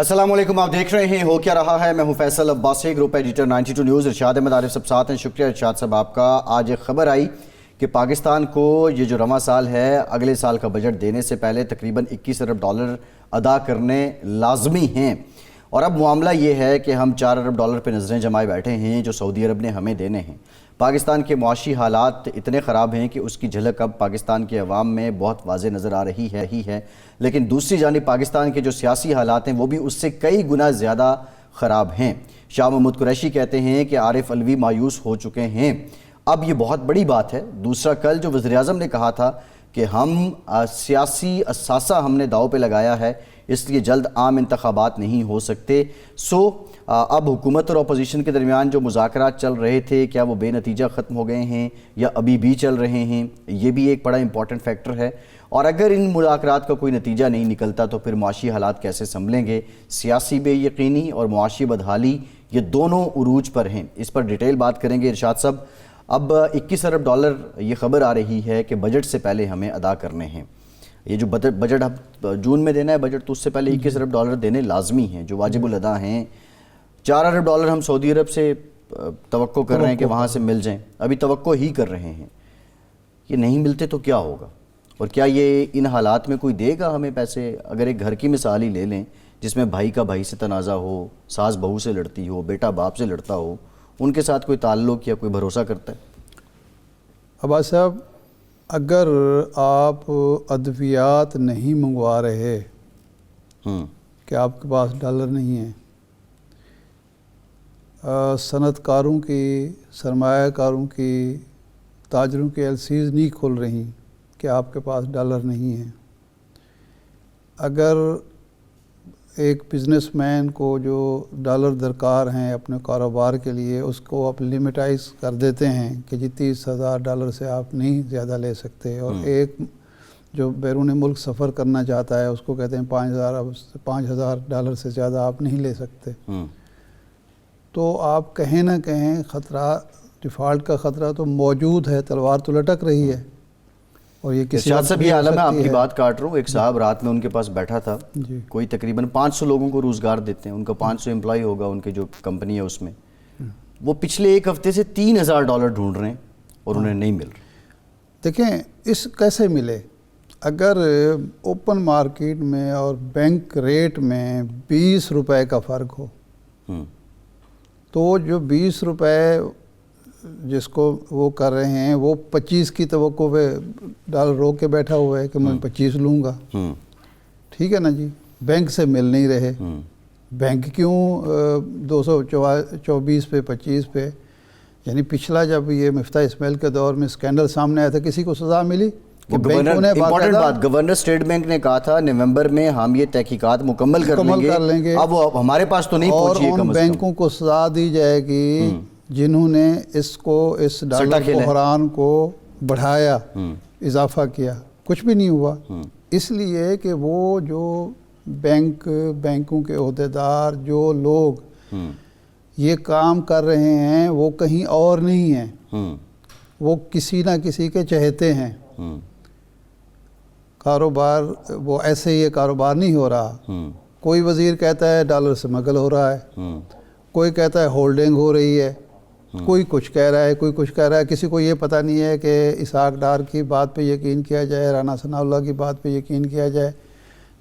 السلام علیکم، آپ دیکھ رہے ہیں ہو کیا رہا ہے۔ میں ہوں Faisal Abbasi, group editor 92 news. Irshad Ahmad Arif صاحب ساتھ ہیں۔ شکریہ ارشاد صاحب آپ کا۔ آج ایک خبر آئی کہ پاکستان کو یہ جو رواں سال ہے اگلے سال کا بجٹ دینے سے پہلے تقریباً 21 ارب ڈالر ادا کرنے لازمی ہیں، اور اب معاملہ یہ ہے کہ ہم 4 ارب ڈالر پہ نظریں جمائے بیٹھے ہیں جو سعودی عرب نے ہمیں دینے ہیں۔ پاکستان کے معاشی حالات اتنے خراب ہیں کہ اس کی جھلک اب پاکستان کے عوام میں بہت واضح نظر آ رہی ہے، لیکن دوسری جانب پاکستان کے جو سیاسی حالات ہیں وہ بھی اس سے کئی گنا زیادہ خراب ہیں۔ شاہ محمود قریشی کہتے ہیں کہ عارف علوی مایوس ہو چکے ہیں۔ اب یہ بہت بڑی بات ہے۔ دوسرا، کل جو وزیراعظم نے کہا تھا کہ ہم سیاسی اثاثہ ہم نے داؤ پہ لگایا ہے، اس لیے جلد عام انتخابات نہیں ہو سکتے۔ اب حکومت اور اپوزیشن کے درمیان جو مذاکرات چل رہے تھے، کیا وہ بے نتیجہ ختم ہو گئے ہیں یا ابھی بھی چل رہے ہیں؟ یہ بھی ایک بڑا امپورٹنٹ فیکٹر ہے، اور اگر ان مذاکرات کا کوئی نتیجہ نہیں نکلتا تو پھر معاشی حالات کیسے سنبھلیں گے؟ سیاسی بے یقینی اور معاشی بدحالی یہ دونوں عروج پر ہیں۔ اس پر ڈیٹیل بات کریں گے ارشاد صاحب۔ اب 21 ارب ڈالر یہ خبر آ رہی ہے کہ بجٹ سے پہلے ہمیں ادا کرنے ہیں۔ یہ جو بجٹ اب جون میں دینا ہے بجٹ، تو اس سے پہلے 21 ارب ڈالر دینے لازمی ہیں جو واجب الادا ہیں۔ 4 ارب ڈالر ہم سعودی عرب سے توقع کر رہے ہیں کہ وہاں سے مل جائیں، ابھی توقع ہی کر رہے ہیں۔ یہ نہیں ملتے تو کیا ہوگا؟ اور کیا یہ ان حالات میں کوئی دے گا ہمیں پیسے؟ اگر ایک گھر کی مثال ہی لے لیں جس میں بھائی کا بھائی سے تنازع ہو، ساس بہو سے لڑتی ہو، بیٹا باپ سے لڑتا ہو، ان کے ساتھ کوئی تعلق یا کوئی بھروسہ کرتا ہے؟ عباس صاحب، اگر آپ ادویات نہیں منگوا رہے کہ آپ کے پاس ڈالر نہیں ہیں، صنعت کاروں کی، سرمایہ کاروں کی، تاجروں کی LCs نہیں کھل رہی کہ آپ کے پاس ڈالر نہیں ہیں، اگر ایک بزنس مین کو جو ڈالر درکار ہیں اپنے کاروبار کے لیے، اس کو آپ لمیٹائز کر دیتے ہیں کہ جی 30,000 ڈالر سے آپ نہیں زیادہ لے سکتے، اور ایک جو بیرون ملک سفر کرنا چاہتا ہے اس کو کہتے ہیں 5,000 ڈالر سے زیادہ آپ نہیں لے سکتے، تو آپ کہیں نہ کہیں خطرہ، ڈیفالٹ کا خطرہ تو موجود ہے، تلوار تو لٹک رہی ہے۔ اور یہ کسی ارشاد صاحب، یہ عالم ہے، آپ کی بات کاٹ رہا ہوں۔ ایک صاحب رات میں ان کے پاس بیٹھا تھا، کوئی تقریباً 500 لوگوں کو روزگار دیتے ہیں، ان کا 500 امپلائی ہوگا ان کے جو کمپنی ہے اس میں، وہ پچھلے ایک ہفتے سے 3,000 ڈالر ڈھونڈ رہے ہیں اور انہیں نہیں مل رہے۔ دیکھیں اس کیسے ملے؟ اگر اوپن مارکیٹ میں اور بینک ریٹ میں 20 روپے کا فرق ہو، تو جو 20 روپے جس کو وہ کر رہے ہیں وہ 25 کی توقع پہ ڈالر روک کے بیٹھا ہوا ہے کہ میں 25 لوں گا، ٹھیک ہے نا جی، بینک سے مل نہیں رہے۔ بینک کیوں 224 پہ 25 پہ؟ یعنی پچھلا جب یہ مفتاح اسماعیل کے دور میں اسکینڈل سامنے آیا تھا، کسی کو سزا ملی؟ امپورٹنٹ بات، گورنر اسٹیٹ بینک نے کہا تھا نومبر میں ہم یہ تحقیقات مکمل کر لیں گے، اب ہمارے پاس تو نہیں پہنچی ہے۔ اور ان بینکوں کو سزا دی جائے گی جنہوں نے اس ڈالر بحران کو بڑھایا، اضافہ کیا، کچھ بھی نہیں ہوا، اس لیے کہ وہ جو بینکوں کے عہدیدار، جو لوگ یہ کام کر رہے ہیں وہ کہیں اور نہیں ہیں، وہ کسی نہ کسی کے چہتے ہیں۔ کاروبار وہ ایسے ہی کاروبار نہیں ہو رہا۔ کوئی وزیر کہتا ہے ڈالر سمگل ہو رہا ہے، کوئی کہتا ہے ہولڈنگ ہو رہی ہے، کوئی کچھ کہہ رہا ہے، کوئی کچھ کہہ رہا ہے۔ کسی کو یہ پتہ نہیں ہے کہ اسحاق ڈار کی بات پہ یقین کیا جائے، رانا ثناء اللہ کی بات پہ یقین کیا جائے،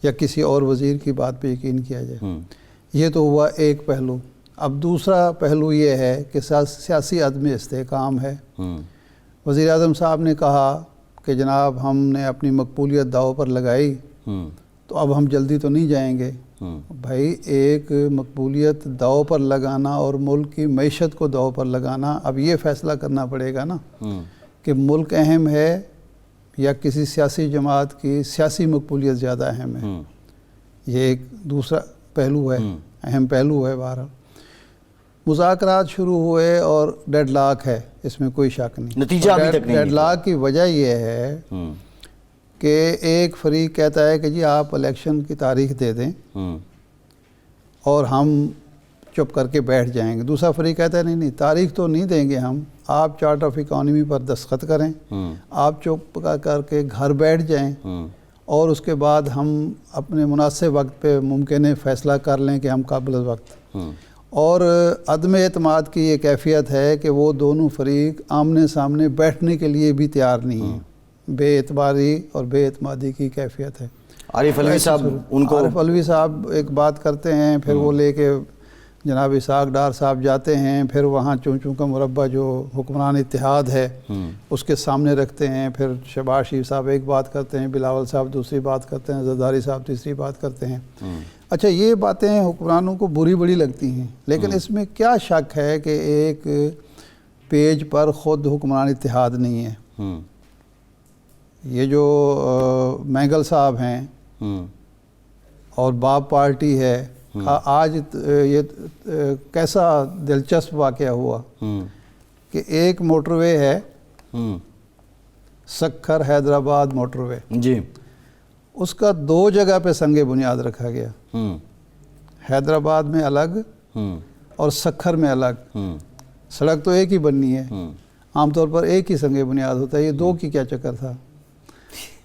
یا کسی اور وزیر کی بات پہ یقین کیا جائے۔ یہ تو ہوا ایک پہلو۔ اب دوسرا پہلو یہ ہے کہ سیاسی عدم استحکام ہے۔ وزیر اعظم صاحب نے کہا کہ جناب ہم نے اپنی مقبولیت داؤ پر لگائی، تو اب ہم جلدی تو نہیں جائیں گے۔ بھائی، ایک مقبولیت داؤ پر لگانا اور ملک کی معیشت کو داؤ پر لگانا، اب یہ فیصلہ کرنا پڑے گا نا کہ ملک اہم ہے یا کسی سیاسی جماعت کی سیاسی مقبولیت زیادہ اہم ہے۔ یہ ایک دوسرا پہلو ہے، اہم پہلو ہے۔ بہرحال مذاکرات شروع ہوئے اور ڈیڈ لاک ہے، اس میں کوئی شک نہیں۔ نتیجہ ابھی تک نہیں۔ ڈیڈ لاک کی وجہ یہ ہے کہ ایک فریق کہتا ہے کہ جی آپ الیکشن کی تاریخ دے دیں اور ہم چپ کر کے بیٹھ جائیں گے، دوسرا فریق کہتا ہے نہیں تاریخ تو نہیں دیں گے ہم، آپ چارٹ آف اکانومی پر دستخط کریں، آپ چپ کر کے گھر بیٹھ جائیں اور اس کے بعد ہم اپنے مناسب وقت پہ ممکن ہے فیصلہ کر لیں کہ ہم قابل وقت. اور عدم اعتماد کی یہ کیفیت ہے کہ وہ دونوں فریق آمنے سامنے بیٹھنے کے لیے بھی تیار نہیں ہیں. بے اعتباری اور بے اعتمادی کی کیفیت ہے. عارف علوی صاحب ان کو عارف علوی صاحب ایک بات کرتے ہیں، پھر وہ لے کے جناب اسحاق ڈار صاحب جاتے ہیں، پھر وہاں چون کا مربع جو حکمران اتحاد ہے اس کے سامنے رکھتے ہیں، پھر شہباز شریف صاحب ایک بات کرتے ہیں، بلاول صاحب دوسری بات کرتے ہیں، زرداری صاحب تیسری بات کرتے ہیں. اچھا، یہ باتیں حکمرانوں کو بری بڑی لگتی ہیں، لیکن اس میں کیا شک ہے کہ ایک پیج پر خود حکمران اتحاد نہیں ہے. یہ جو مینگل صاحب ہیں اور باب پارٹی ہے، آج یہ کیسا دلچسپ واقعہ ہوا کہ ایک موٹر وے ہے، سکھر حیدرآباد موٹر وے جی، اس کا 2 جگہ پہ سنگ بنیاد رکھا گیا. حیدرآباد میں الگ اور سکھر میں الگ. سڑک تو ایک ہی بننی ہے، عام طور پر ایک ہی سنگ بنیاد ہوتا ہے. یہ 2 کی کیا چکر تھا؟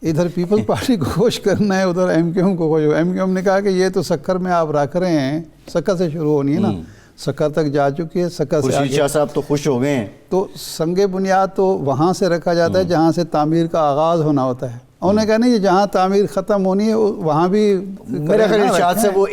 ادھر پیپل پارٹی کو خوش کرنا ہے، ادھر ایم کیو ایم کو خوش. ایم کیو ایم نے کہا کہ یہ تو سکھر میں آپ رکھ رہے ہیں، سکھر سے شروع ہونی ہے نا، سکھر تک جا چکی ہے، سکھر سے خورشید شاہ صاحب تو خوش ہو گئے ہیں. تو سنگ بنیاد تو وہاں سے رکھا جاتا ہے جہاں سے تعمیر کا آغاز ہونا ہوتا ہے. انہوں نے کہا نہیں، یہ جہاں تعمیر ختم ہونی ہے وہاں بھی میرا خیال ارشاد سے وہ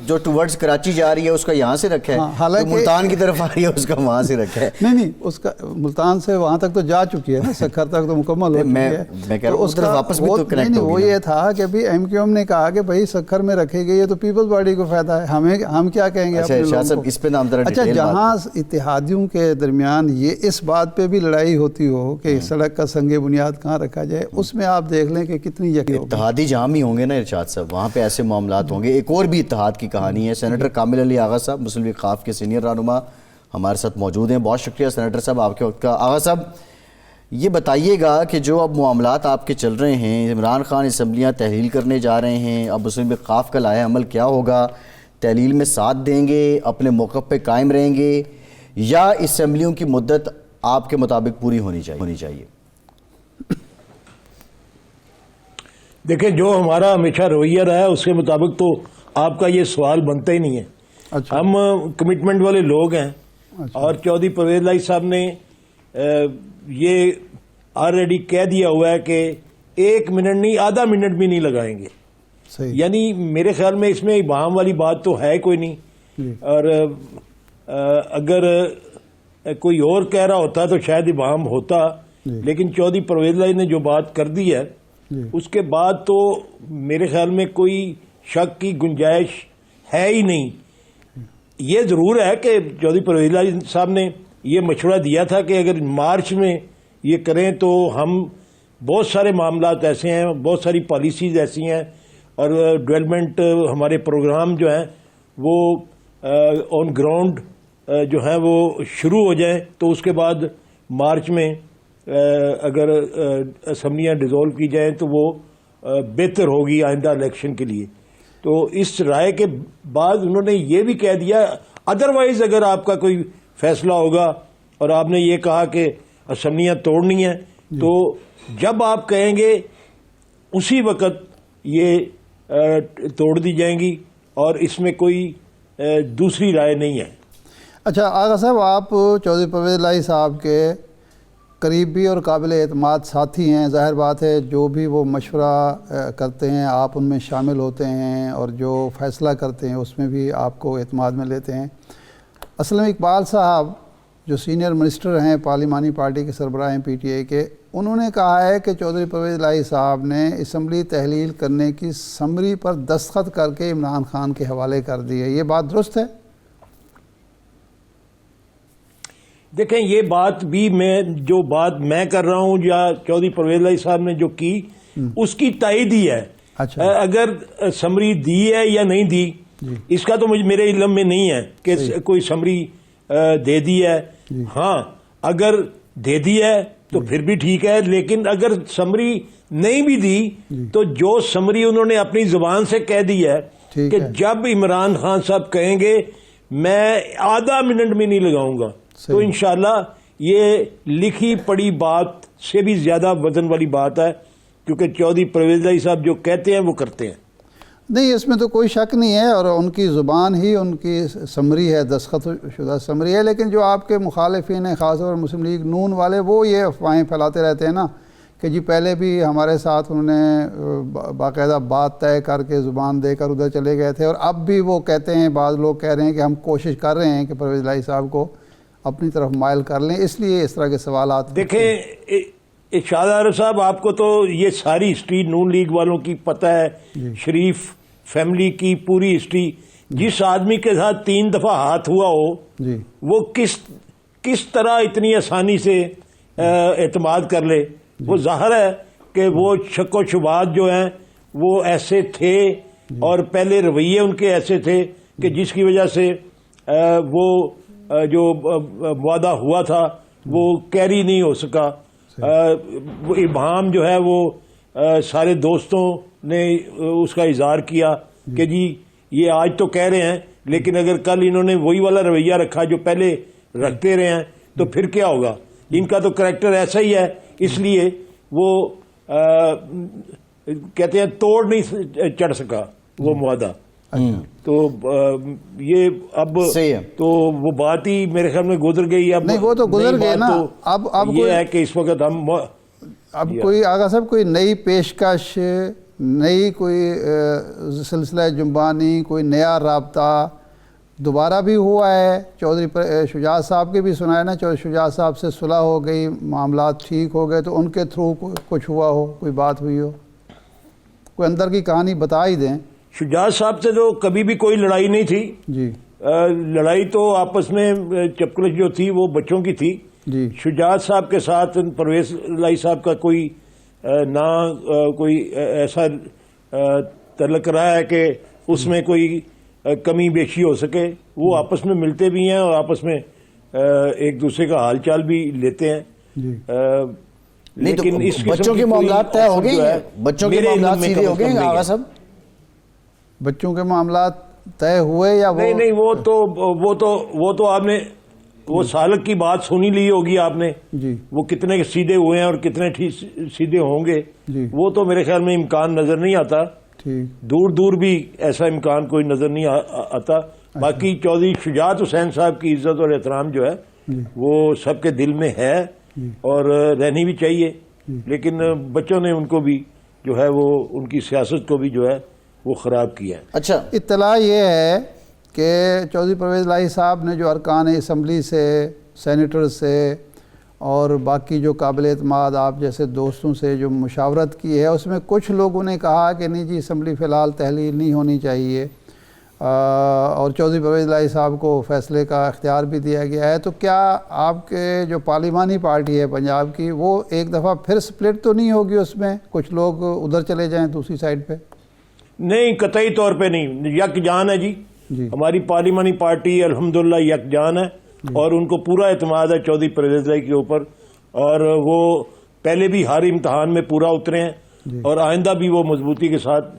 جو ٹورڈز کراچی جا رہی ہے اس کا یہاں سے رکھا ہے، حالانکہ ملتان کی طرف آ رہی ہے اس کا وہاں سے رکھا ہے. نہیں، اس کا ملتان سے وہاں تک تو جا چکی ہے نا، سکھر تک تو مکمل ہو چکی ہے. میں کہہ رہا ہوں اس طرف واپس بھی تو کنیکٹ ہوگی. وہ یہ تھا کہ بھی ایم کیو ایم نے کہا کہ بھائی سکھر میں رکھے گئی ہے تو پیپلز پارٹی کو فائدہ ہے، ہم کیا کہیں گے اپنے لوگوں کو. اس پہ نام ذرا اچھا، ڈیٹیل جہاں اتحادیوں کے درمیان یہ اس بات پہ بھی لڑائی ہوتی ہو کہ سڑک کا سنگ بنیاد کہاں رکھا جائے، اس میں آپ دیکھ لیں کہ کتنی اتحادی جہاں ہی ہوں گے نا ارشاد صاحب، وہاں پہ ایسے معاملات ہوں گے. ایک اور بھی اتحاد کی کہانی ہے. سینیٹر کامل علی آغا صاحب مسلم لیگ خاف کے سینئر رہنما ہمارے ساتھ موجود ہیں. بہت شکریہ سینیٹر صاحب آپ کے وقت کا. آغا صاحب یہ بتائیے گا کہ جو اب معاملات آپ کے چل رہے ہیں، عمران خان اسمبلیاں تحلیل کرنے جا رہے ہیں، اب مسلم لیگ خاف کا لائحہ عمل کیا ہوگا؟ تحلیل میں ساتھ دیں گے، اپنے موقف پہ قائم رہیں گے، یا اسمبلیوں کی مدت آپ کے مطابق پوری ہونی چاہیے؟ دیکھیں، جو ہمارا ہمیشہ رویہ رہا ہے اس کے مطابق تو آپ کا یہ سوال بنتا ہی نہیں ہے. ہم کمٹمنٹ والے لوگ ہیں، اور چودھری پرویز الہی صاحب نے یہ آلریڈی کہہ دیا ہوا ہے کہ 1 منٹ نہیں، آدھا منٹ بھی نہیں لگائیں گے. یعنی میرے خیال میں اس میں ابہام والی بات تو ہے کوئی نہیں. اور اگر کوئی اور کہہ رہا ہوتا تو شاید ابہام ہوتا، لیکن چودھری پرویز الہی نے جو بات کر دی ہے اس کے بعد تو میرے خیال میں کوئی شک کی گنجائش ہے ہی نہیں. یہ ضرور ہے کہ چودھری پرویز الہی صاحب نے یہ مشورہ دیا تھا کہ اگر مارچ میں یہ کریں تو ہم بہت سارے معاملات ایسے ہیں، بہت ساری پالیسیز ایسی ہیں، اور ڈیولپمنٹ ہمارے پروگرام جو ہیں وہ آن گراؤنڈ جو ہیں وہ شروع ہو جائیں، تو اس کے بعد مارچ میں اگر اسمبلیاں ڈیزولو کی جائیں تو وہ بہتر ہوگی آئندہ الیکشن کے لیے. تو اس رائے کے بعد انہوں نے یہ بھی کہہ دیا ادروائز اگر آپ کا کوئی فیصلہ ہوگا اور آپ نے یہ کہا کہ اسمبلیاں توڑنی ہیں تو جب آپ کہیں گے اسی وقت یہ توڑ دی جائیں گی، اور اس میں کوئی دوسری رائے نہیں ہے. اچھا آغا صاحب، آپ چودھری پرویز الہی صاحب کے قریبی اور قابل اعتماد ساتھی ہیں. ظاہر بات ہے جو بھی وہ مشورہ کرتے ہیں آپ ان میں شامل ہوتے ہیں، اور جو فیصلہ کرتے ہیں اس میں بھی آپ کو اعتماد میں لیتے ہیں. اصل میں اقبال صاحب جو سینئر منسٹر ہیں پارلیمانی پارٹی کے سربراہ ہیں پی ٹی آئی کے، انہوں نے کہا ہے کہ چودھری پرویز الہی صاحب نے اسمبلی تحلیل کرنے کی سمری پر دستخط کر کے عمران خان کے حوالے کر دی ہے. یہ بات درست ہے؟ دیکھیں، یہ بات بھی جو بات میں کر رہا ہوں یا چودھری پرویز الہی صاحب نے جو کی اس کی تائید ہی ہے. اگر سمری دی ہے یا نہیں دی اس کا تو میرے علم میں نہیں ہے کہ کوئی سمری دے دی ہے. ہاں اگر دے دی ہے تو پھر بھی ٹھیک ہے، لیکن اگر سمری نہیں بھی دی تو جو سمری انہوں نے اپنی زبان سے کہہ دی ہے کہ جب عمران خان صاحب کہیں گے میں آدھا منٹ بھی نہیں لگاؤں گا، تو انشاءاللہ یہ لکھی پڑی بات سے بھی زیادہ وزن والی بات ہے کیونکہ چودھری پرویز الہی صاحب جو کہتے ہیں وہ کرتے ہیں. نہیں، اس میں تو کوئی شک نہیں ہے، اور ان کی زبان ہی ان کی سمری ہے، دستخط شدہ سمری ہے. لیکن جو آپ کے مخالفین ہیں، خاص طور پر مسلم لیگ نون والے، وہ یہ افواہیں پھیلاتے رہتے ہیں نا کہ جی پہلے بھی ہمارے ساتھ انہوں نے باقاعدہ بات طے کر کے زبان دے کر ادھر چلے گئے تھے، اور اب بھی وہ کہتے ہیں، بعض لوگ کہہ رہے ہیں کہ ہم کوشش کر رہے ہیں کہ پرویز الہی صاحب کو اپنی طرف مائل کر لیں، اس لیے اس طرح کے سوالات. دیکھیں ارشاد عارف صاحب، آپ کو تو یہ ساری ہسٹری نون لیگ والوں کی پتہ ہے، شریف فیملی کی پوری ہسٹری. جس آدمی کے ساتھ 3 دفعہ ہاتھ ہوا ہو جی وہ کس طرح اتنی آسانی سے اعتماد کر لے. وہ ظاہر ہے کہ وہ شک و شبہات جو ہیں وہ ایسے تھے، اور پہلے رویے ان کے ایسے تھے کہ جس کی وجہ سے وہ جو وعدہ ہوا تھا وہ کیری نہیں ہو سکا. وہ ابہام جو ہے وہ سارے دوستوں نے اس کا اظہار کیا کہ جی یہ آج تو کہہ رہے ہیں، لیکن اگر کل انہوں نے وہی والا رویہ رکھا جو پہلے رکھتے رہے ہیں تو پھر کیا ہوگا. ان کا تو کریکٹر ایسا ہی ہے، اس لیے وہ کہتے ہیں توڑ نہیں چڑھ سکا وہ معاہدہ. تو یہ اب تو وہ بات ہی میرے خیال میں گزر گئی. اب نہیں، وہ تو گزر گئے نا. اب یہ ہے کہ اس وقت ہم اب کوئی آغا صاحب کوئی نئی پیشکش، نئی کوئی سلسلہ جنبانی، کوئی نیا رابطہ دوبارہ بھی ہوا ہے. چودھری شجاعت صاحب کے بھی سنا ہے نا، چودھری شجاعت صاحب سے صلح ہو گئی، معاملات ٹھیک ہو گئے، تو ان کے تھرو کچھ ہوا ہو، کوئی بات ہوئی ہو، کوئی اندر کی کہانی بتا ہی دیں. شجاعت صاحب سے تو کبھی بھی کوئی لڑائی نہیں تھی. جی لڑائی تو آپس میں چپکلش جو تھی وہ بچوں کی تھی. جی شجاعت صاحب کے ساتھ پرویز الہی صاحب کا کوئی نہ کوئی ایسا تعلق رہا ہے کہ اس میں کوئی کمی بیشی ہو سکے. وہ آپس میں ملتے بھی ہیں اور آپس میں ایک دوسرے کا حال چال بھی لیتے ہیں. جی لیکن اس بچوں کے معاملات طے ہو گئے، بچوں کے معاملات سیدھے ہو گئے آغا صاحب. بچوں کے معاملات طے ہوئے یا نہیں وہ تو آپ نے وہ سالک کی بات سنی لی ہوگی آپ نے. جی وہ کتنے سیدھے ہوئے ہیں اور کتنے سیدھے ہوں گے جی وہ تو میرے خیال میں امکان نظر نہیں آتا. ٹھیک. دور بھی ایسا امکان کوئی نظر نہیں آتا. باقی چودھری شجاعت حسین صاحب کی عزت اور احترام جو ہے وہ سب کے دل میں ہے اور رہنی بھی چاہیے. لیکن بچوں نے ان کو بھی جو ہے وہ ان کی سیاست کو بھی جو ہے وہ خراب کیا ہے. اچھا، اطلاع یہ ہے کہ چودھری پرویز الہی صاحب نے جو ارکان اسمبلی سے، سینیٹر سے اور باقی جو قابل اعتماد آپ جیسے دوستوں سے جو مشاورت کی ہے، اس میں کچھ لوگوں نے کہا کہ نہیں جی اسمبلی فی الحال تحلیل نہیں ہونی چاہیے، اور چودھری پرویز الہی صاحب کو فیصلے کا اختیار بھی دیا گیا ہے. تو کیا آپ کے جو پارلیمانی پارٹی ہے پنجاب کی، وہ ایک دفعہ پھر سپلٹ تو نہیں ہوگی، اس میں کچھ لوگ ادھر چلے جائیں دوسری سائڈ پہ؟ نہیں، قطعی طور پہ نہیں. یکجان ہے جی. ہماری پارلیمانی پارٹی الحمدللہ یکجان ہے اور ان کو پورا اعتماد ہے چودھری پرویز الہی کے اوپر، اور وہ پہلے بھی ہر امتحان میں پورا اترے ہیں اور آئندہ بھی وہ مضبوطی کے ساتھ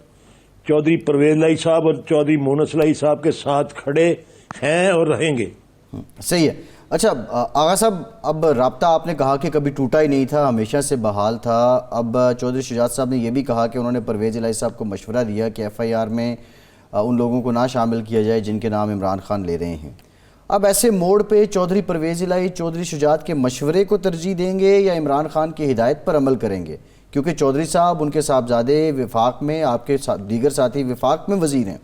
چودھری پرویز الہی صاحب اور چودھری مونس الہی صاحب کے ساتھ کھڑے ہیں اور رہیں گے. صحیح ہے. اچھا آغا صاحب، اب رابطہ آپ نے کہا کہ کبھی ٹوٹا ہی نہیں تھا، ہمیشہ سے بحال تھا. اب چودھری شجاعت صاحب نے یہ بھی کہا کہ انہوں نے پرویز الہی صاحب کو مشورہ دیا کہ ایف آئی آر میں ان لوگوں کو نہ شامل کیا جائے جن کے نام عمران خان لے رہے ہیں. اب ایسے موڑ پہ چودھری پرویز الہی چودھری شجاعت کے مشورے کو ترجیح دیں گے یا عمران خان کی ہدایت پر عمل کریں گے؟ کیونکہ چودھری صاحب، ان کے صاحبزادے وفاق میں، آپ کے دیگر ساتھی وفاق میں وزیر ہیں.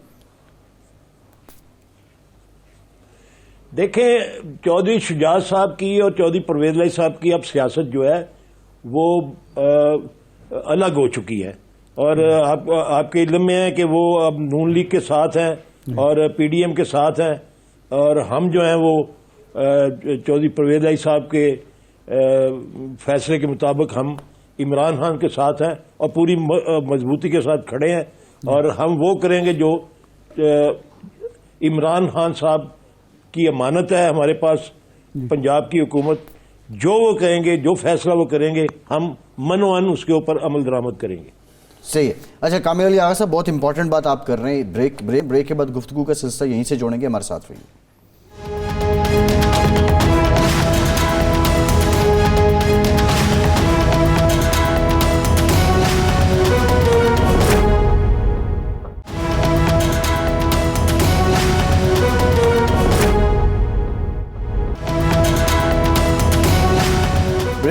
دیکھیں، چودھری شجاعت صاحب کی اور چودھری پرویز الہی صاحب کی اب سیاست جو ہے وہ الگ ہو چکی ہے، اور آپ کے علم میں ہے کہ وہ اب نون لیگ کے ساتھ ہیں اور پی ڈی ایم کے ساتھ ہیں، اور ہم جو ہیں وہ چودھری پرویز الہی صاحب کے فیصلے کے مطابق ہم عمران خان کے ساتھ ہیں اور پوری مضبوطی کے ساتھ کھڑے ہیں، اور ہم وہ کریں گے جو عمران خان صاحب کی امانت ہے ہمارے پاس. پنجاب کی حکومت جو وہ کہیں گے، جو فیصلہ وہ کریں گے، ہم من اس کے اوپر عمل درآمد کریں گے. صحیح ہے. اچھا کامل علی آغا صاحب، بہت امپورٹنٹ بات آپ کر رہے ہیں. بریک کے بعد گفتگو کا سلسلہ یہیں سے جوڑیں گے، ہمارے ساتھ رہیے.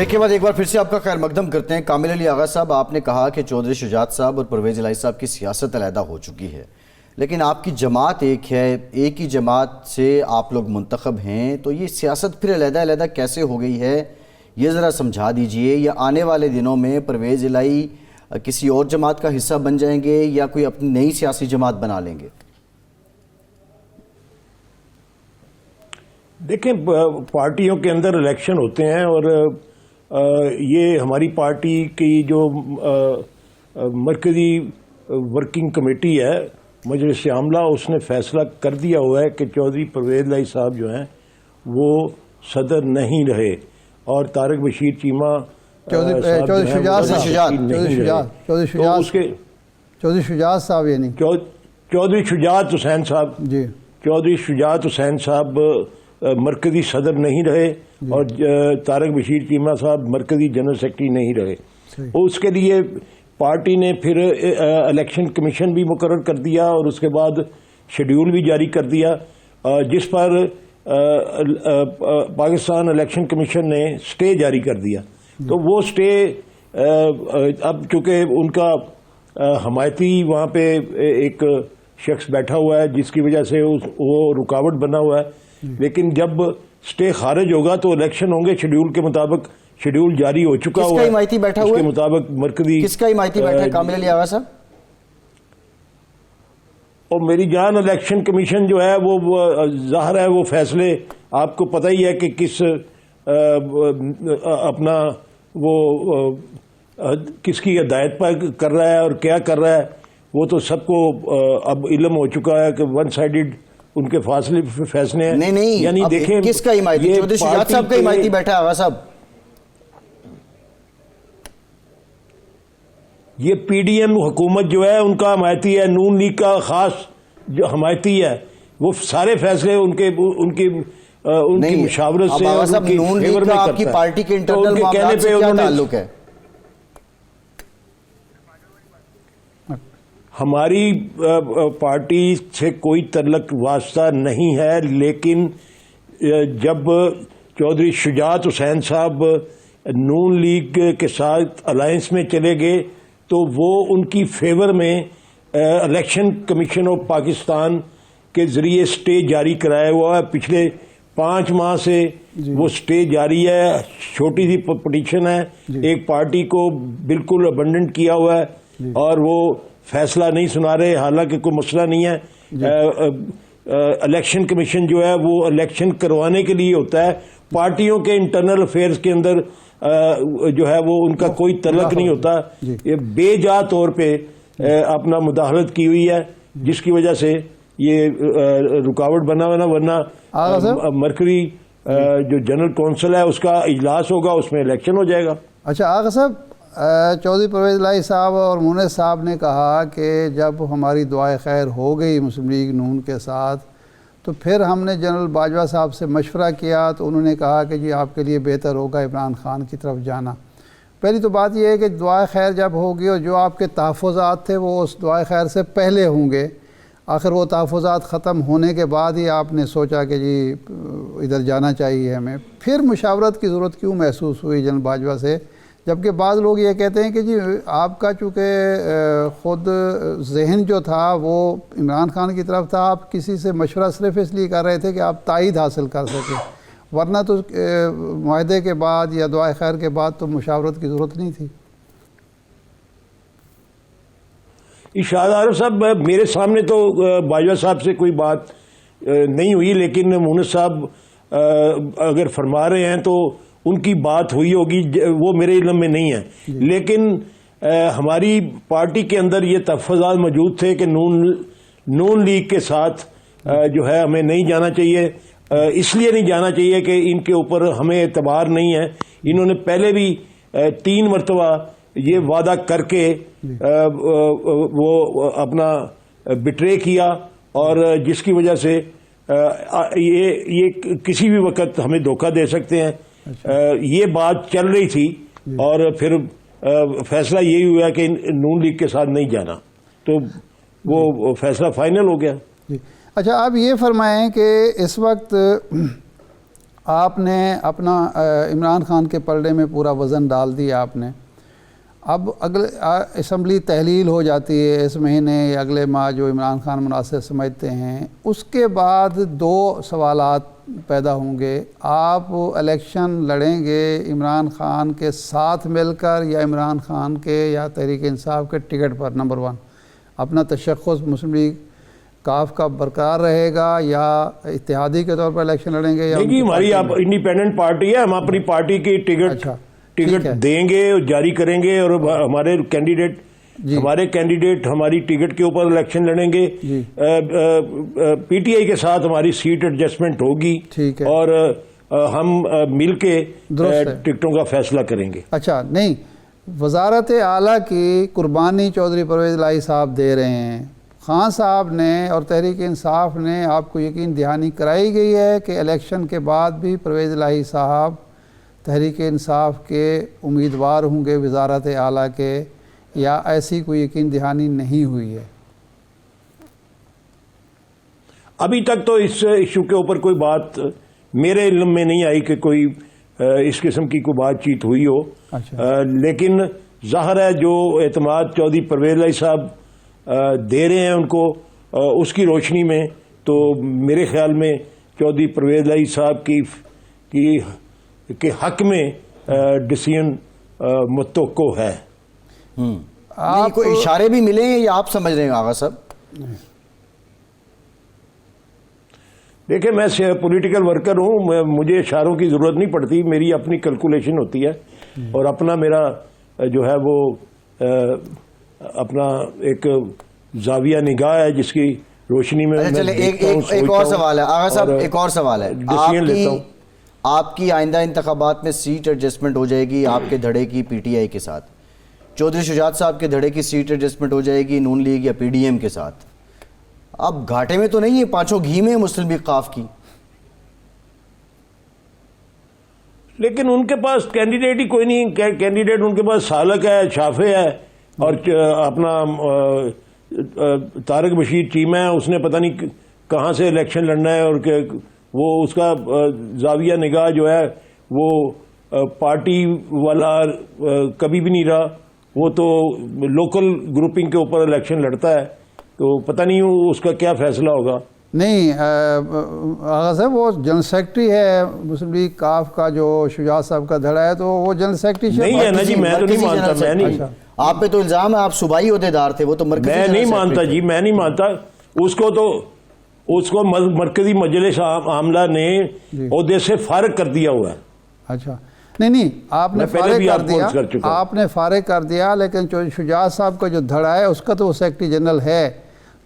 بریک کے بعد ایک بار پھر سے آپ کا خیر مقدم کرتے ہیں. کامل علی آغا صاحب, آپ نے کہا کہ چودھری شجاعت صاحب اور پرویز الہی صاحب کی سیاست علیحدہ ہو چکی ہے, لیکن آپ کی جماعت ایک ہے, ایک ہی جماعت سے آپ لوگ منتخب ہیں, تو یہ سیاست پھر علیحدہ علیحدہ کیسے ہو گئی ہے, یہ ذرا سمجھا دیجئے. یا آنے والے دنوں میں پرویز الہی کسی اور جماعت کا حصہ بن جائیں گے یا کوئی اپنی نئی سیاسی جماعت بنا لیں گے؟ دیکھیں, پارٹیوں کے اندر الیکشن ہوتے ہیں اور یہ ہماری پارٹی کی جو مرکزی ورکنگ کمیٹی ہے, مجلس عاملہ, اس نے فیصلہ کر دیا ہوا ہے کہ چودھری پرویز الہی صاحب جو ہیں وہ صدر نہیں رہے اور طارق بشیر چیمہ چودھری شجاعت صاحب یعنی چودھری شجاعت حسین صاحب, جی چودھری شجاعت حسین صاحب مرکزی صدر نہیں رہے اور طارق بشیر چیمہ صاحب مرکزی جنرل سیکرٹری نہیں رہے. اس کے لیے پارٹی نے پھر الیکشن کمیشن بھی مقرر کر دیا اور اس کے بعد شیڈیول بھی جاری کر دیا, جس پر پاکستان الیکشن کمیشن نے سٹے جاری کر دیا. تو وہ سٹے اب چونکہ ان کا حمایتی وہاں پہ ایک شخص بیٹھا ہوا ہے جس کی وجہ سے وہ رکاوٹ بنا ہوا ہے, لیکن جب سٹے خارج ہوگا تو الیکشن ہوں گے شیڈیول کے مطابق. شیڈیول جاری ہو چکا ہوا ہے, اس کے مطابق مرکزی کس کا حمایتی بیٹھا ہے کامل علی آغا صاحب؟ اور میری جان الیکشن کمیشن جو ہے وہ ظاہر ہے وہ فیصلے آپ کو پتہ ہی ہے کہ کس اپنا وہ کس کی ہدایت پر کر رہا ہے اور کیا کر رہا ہے, وہ تو سب کو اب علم ہو چکا ہے کہ ون سائیڈڈ ان کے فیصلے ہیں. نہیں, یعنی دیکھیں کس کا حمایتی, چودھری شجاعت صاحب کا حمایتی بیٹھا ہے آغا صاحب؟ یہ پی ڈی ایم حکومت جو ہے ان کا حمایتی ہے, نون لیگ کا خاص جو حمایتی ہے, وہ سارے فیصلے ان کی مشاورت سے آغا صاحب نون لیگ کا آپ کی پارٹی کے انٹرنل معاملات سے کیا تعلق ہے؟ ہماری پارٹی سے کوئی تعلق واسطہ نہیں ہے, لیکن جب چودھری شجاعت حسین صاحب نون لیگ کے ساتھ الائنس میں چلے گئے تو وہ ان کی فیور میں الیکشن کمیشن آف پاکستان کے ذریعے سٹے جاری کرایا ہوا ہے. پچھلے 5 ماہ سے وہ سٹے جاری ہے, چھوٹی سی پٹیشن ہے, ایک پارٹی کو بالکل ابنڈنٹ کیا ہوا ہے اور وہ فیصلہ نہیں سنا رہے, حالانکہ کوئی مسئلہ نہیں ہے. الیکشن کمیشن جو ہے وہ الیکشن کروانے کے لیے ہوتا ہے, پارٹیوں کے انٹرنل افیئرز کے اندر جو ہے وہ ان کا کوئی تعلق نہیں ہوتا. یہ بے جا طور پہ اپنا مداخلت کی ہوئی ہے جس کی وجہ سے یہ رکاوٹ بنا ہوا, ورنہ مرکزی جو جنرل کونسل ہے اس کا اجلاس ہوگا, اس میں الیکشن ہو جائے گا. اچھا آغا صاحب, چودھری پرویز الہی صاحب اور مونس صاحب نے کہا کہ جب ہماری دعائے خیر ہو گئی مسلم لیگ نون کے ساتھ تو پھر ہم نے جنرل باجوہ صاحب سے مشورہ کیا تو انہوں نے کہا کہ جی آپ کے لیے بہتر ہوگا عمران خان کی طرف جانا. پہلی تو بات یہ ہے کہ دعائے خیر جب ہوگی اور جو آپ کے تحفظات تھے وہ اس دعائے خیر سے پہلے ہوں گے, آخر وہ تحفظات ختم ہونے کے بعد ہی آپ نے سوچا کہ جی ادھر جانا چاہیے ہمیں, پھر مشاورت کی ضرورت کیوں محسوس ہوئی جنرل باجوہ سے؟ جبکہ بعض لوگ یہ کہتے ہیں کہ جی آپ کا چونکہ خود ذہن جو تھا وہ عمران خان کی طرف تھا, آپ کسی سے مشورہ صرف اس لیے کر رہے تھے کہ آپ تائید حاصل کر سکیں, ورنہ تو معاہدے کے بعد یا دعائے خیر کے بعد تو مشاورت کی ضرورت نہیں تھی. ارشاد عارف صاحب, میرے سامنے تو باجوہ صاحب سے کوئی بات نہیں ہوئی, لیکن مونس صاحب اگر فرما رہے ہیں تو ان کی بات ہوئی ہوگی, وہ میرے علم میں نہیں ہے. لیکن ہماری پارٹی کے اندر یہ تحفظات موجود تھے کہ نون لیگ کے ساتھ جو ہے ہمیں نہیں جانا چاہیے. اس لیے نہیں جانا چاہیے کہ ان کے اوپر ہمیں اعتبار نہیں ہے. انہوں نے پہلے بھی 3 مرتبہ یہ وعدہ کر کے وہ اپنا بٹرے کیا, اور جس کی وجہ سے یہ کسی بھی وقت ہمیں دھوکہ دے سکتے ہیں. یہ بات چل رہی تھی اور پھر فیصلہ یہی ہوا کہ نون لیگ کے ساتھ نہیں جانا, تو وہ فیصلہ فائنل ہو گیا. اچھا آپ یہ فرمائیں کہ اس وقت آپ نے اپنا عمران خان کے پلڑے میں پورا وزن ڈال دیا آپ نے. اب اگلے اسمبلی تحلیل ہو جاتی ہے اس مہینے یا اگلے ماہ جو عمران خان مناسب سمجھتے ہیں. اس کے بعد 2 سوالات پیدا ہوں گے. آپ الیکشن لڑیں گے عمران خان کے ساتھ مل کر یا عمران خان کے یا تحریک انصاف کے ٹکٹ پر؟ نمبر 1 اپنا تشخص مسلم لیگ کاف کا برقرار رہے گا یا اتحادی کے طور پر الیکشن لڑیں گے؟ یا ہماری آپ انڈیپینڈنٹ پارٹی ہے, ہم اپنی پارٹی کی ٹکٹ دیں گے, جاری کریں گے, اور ہمارے کینڈیڈیٹ ہماری ٹکٹ کے اوپر الیکشن لڑیں گے. پی ٹی آئی کے ساتھ ہماری سیٹ ایڈجسٹمنٹ ہوگی اور ہم مل کے ٹکٹوں کا فیصلہ کریں گے. اچھا, نہیں, وزارت اعلیٰ کی قربانی چودھری پرویز الہی صاحب دے رہے ہیں. خان صاحب نے اور تحریک انصاف نے آپ کو یقین دہانی کرائی گئی ہے کہ الیکشن کے بعد بھی پرویز الہی صاحب تحریک انصاف کے امیدوار ہوں گے وزارت اعلیٰ کے, یا ایسی کوئی یقین دہانی نہیں ہوئی ہے؟ ابھی تک تو اس ایشو کے اوپر کوئی بات میرے علم میں نہیں آئی کہ کوئی اس قسم کی کوئی بات چیت ہوئی ہو. لیکن ظاہر ہے جو اعتماد چودھری پرویز الہی صاحب دے رہے ہیں ان کو, اس کی روشنی میں تو میرے خیال میں چودھری پرویز الہی صاحب کے حق میں ڈیسیژن متوقع ہے. آپ کو اشارے بھی ملے ہیں یا آپ سمجھ رہے ہیں آغا صاحب؟ دیکھیں, میں پولیٹیکل ورکر ہوں, مجھے اشاروں کی ضرورت نہیں پڑتی. میری اپنی کیلکولیشن ہوتی ہے اور اپنا میرا جو ہے وہ اپنا ایک زاویہ نگاہ ہے جس کی روشنی میں. چلے ایک اور سوال ہے آغا صاحب, ایک اور سوال ہے. آپ کی آئندہ انتخابات میں سیٹ ایڈجسٹمنٹ ہو جائے گی آپ کے دھڑے کی پی ٹی آئی کے ساتھ, چودھری شجاعت صاحب کے دھڑے کی سیٹ ایڈجسٹمنٹ ہو جائے گی نون لیگ یا پی ڈی ایم کے ساتھ. اب گھاٹے میں تو نہیں ہے, 5 گھی میں مسلم لیگ قاف کی. لیکن ان کے پاس کینڈیڈیٹ ہی کوئی نہیں. کینڈیڈیٹ ان کے پاس سالک ہے, شافع ہے, اور اپنا طارق بشیر چیمہ ہے. اس نے پتہ نہیں کہاں سے الیکشن لڑنا ہے, اور کہ وہ اس کا زاویہ نگاہ جو ہے وہ پارٹی والا کبھی بھی نہیں رہا. وہ تو لوکل گروپنگ کے اوپر الیکشن لڑتا ہے, تو پتہ نہیں اس کا کیا فیصلہ ہوگا. نہیں آغا صاحب, وہ جنرل سیکرٹری ہے مسلم لیگ کاف کا جو شجاعت صاحب کا دھڑا ہے, تو وہ جنرل سیکرٹری نہیں ہے نا جی. میں تو نہیں مانتا. میں نہیں, آپ پہ تو الزام ہے آپ صوبائی عہدیدار تھے, وہ تو مرکزی. میں نہیں مانتا جی, میں نہیں مانتا. اس کو مرکزی مجلس عاملہ نے عہدے سے فارغ کر دیا ہوا ہے. اچھا, نہیں, آپ نے فارغ کر دیا, لیکن شجاعت صاحب کا جو دھڑا ہے اس کا تو وہ سیکرٹری جنرل ہے.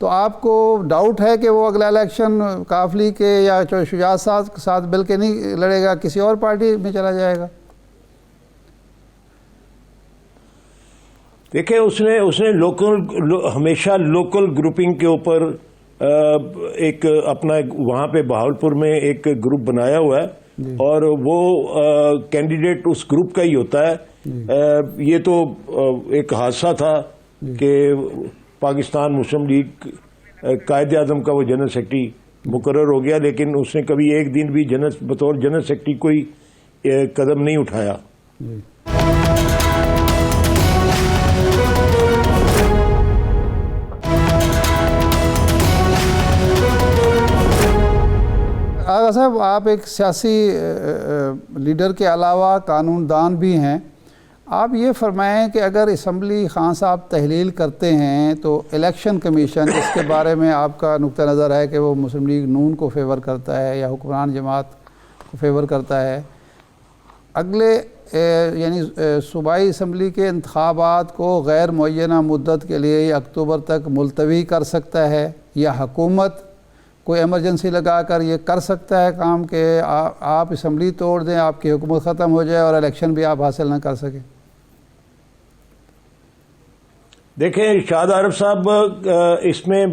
تو آپ کو ڈاؤٹ ہے کہ وہ اگلا الیکشن کاف لیگ کے یا شجاعت صاحب کے ساتھ مل کے نہیں لڑے گا, کسی اور پارٹی میں چلا جائے گا؟ دیکھیں, اس نے ہمیشہ لوکل گروپنگ کے اوپر ایک اپنا وہاں پہ بہاولپور میں ایک گروپ بنایا ہوا ہے, اور وہ کینڈیڈیٹ اس گروپ کا ہی ہوتا ہے. یہ تو ایک حادثہ تھا کہ پاکستان مسلم لیگ قائد اعظم کا وہ جنرل سیکرٹری مقرر ہو گیا, لیکن اس نے کبھی ایک دن بھی بطور جنرل سیکرٹری کوئی قدم نہیں اٹھایا. آغا صاحب, آپ ایک سیاسی لیڈر کے علاوہ قانون دان بھی ہیں. آپ یہ فرمائیں کہ اگر اسمبلی خان صاحب تحلیل کرتے ہیں تو الیکشن کمیشن, جس کے بارے میں آپ کا نقطہ نظر ہے کہ وہ مسلم لیگ نون کو فیور کرتا ہے یا حکمران جماعت کو فیور کرتا ہے, اگلے یعنی صوبائی اسمبلی کے انتخابات کو غیر معینہ مدت کے لیے اکتوبر تک ملتوی کر سکتا ہے, یا حکومت کوئی ایمرجنسی لگا کر یہ کر سکتا ہے کام کہ آپ اسمبلی توڑ دیں, آپ کی حکومت ختم ہو جائے اور الیکشن بھی آپ حاصل نہ کر سکیں؟ دیکھیں ارشاد عارف صاحب, اس میں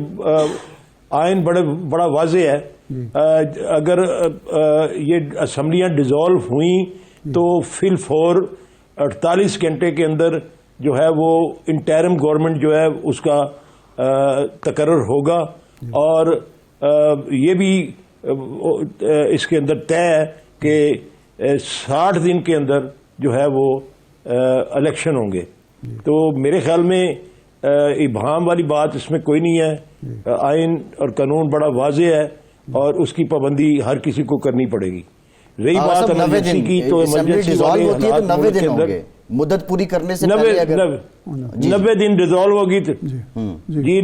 آئین بڑا واضح ہے. اگر یہ اسمبلیاں ڈیزالو ہوئیں تو فی الفور 48 گھنٹے کے اندر جو ہے وہ انٹرم گورنمنٹ جو ہے اس کا تقرر ہوگا, اور یہ بھی اس کے اندر طے ہے کہ 60 دن کے اندر جو ہے وہ الیکشن ہوں گے. تو میرے خیال میں ابہام والی بات اس میں کوئی نہیں ہے. آئین اور قانون بڑا واضح ہے اور اس کی پابندی ہر کسی کو کرنی پڑے گی. رہی بات ایمرجنسی کی تو ایمرجنسی والے ہوتی ہے تو 90 دن ہوں گے مدت پوری کرنے سے پہلے. 90 دن ڈیزالو ہوگی جی